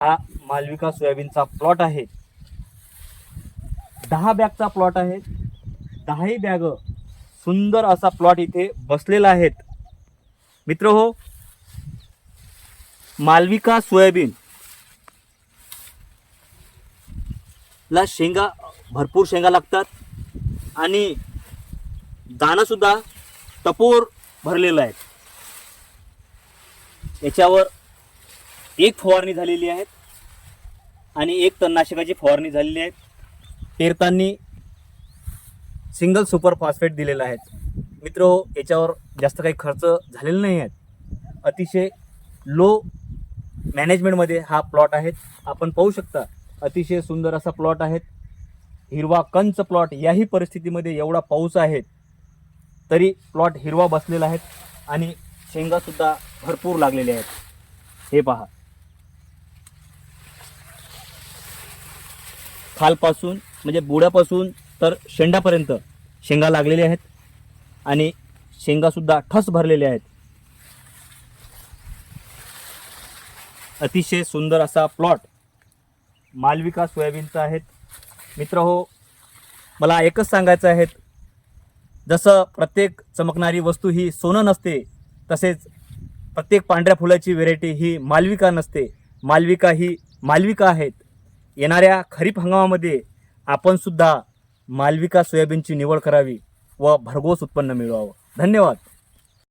हा मालविका सोयाबीनचा प्लॉट आहे. 10 बॅगचा प्लॉट आहे. 10ही बॅग सुंदर असा प्लॉट इथे बसलेला आहेत. मित्र हो, मालविका सोयाबीन ला शेंगा भरपूर शेंगा लागतात आणि दाणं सुद्धा टपोर भरलेलं आहे. याच्यावर एक फवारणी झालेली आहे आणि एक तणनाशकाची फवारणी झालेली आहे. पेरताना सिंगल सुपर फॉस्फेट दिलेला आहे. मित्र हो, याच्यावर जास्त काही खर्च झालेला नाही आहे. अतिशय लो मॅनेजमेंटमध्ये हा प्लॉट आहे. आपण पाहू शकता, अतिशय सुंदर असा प्लॉट आहे. हिरवा कंच प्लॉट. याही परिस्थितीमध्ये एवढा पाऊस आहे तरी प्लॉट हिरवा बसलेला आहे आणि शेंगा सुद्धा भरपूर लागलेले आहेत. हे पहा, खालपासून म्हणजे बुड्यापासून तर शेंडापर्यंत शेंगा लागलेल्या आहेत आणि शेंगा सुद्धा ठस भरलेले आहेत. अतिशय सुंदर असा प्लॉट मालविका सोयाबीनचा आहे. मित्र हो, मला एकच सांगायचं आहे, जसं प्रत्येक चमकणारी वस्तू ही सोनं नसते, तसेच प्रत्येक पांढऱ्या फुलाची व्हेरायटी ही मालविका नसते. मालविका ही मालविका आहेत. येणाऱ्या खरीप हंगामामध्ये आपण सुद्धा मालविका सोयाबीनची निवड करावी व भरघोस उत्पन्न मिळवावं. धन्यवाद.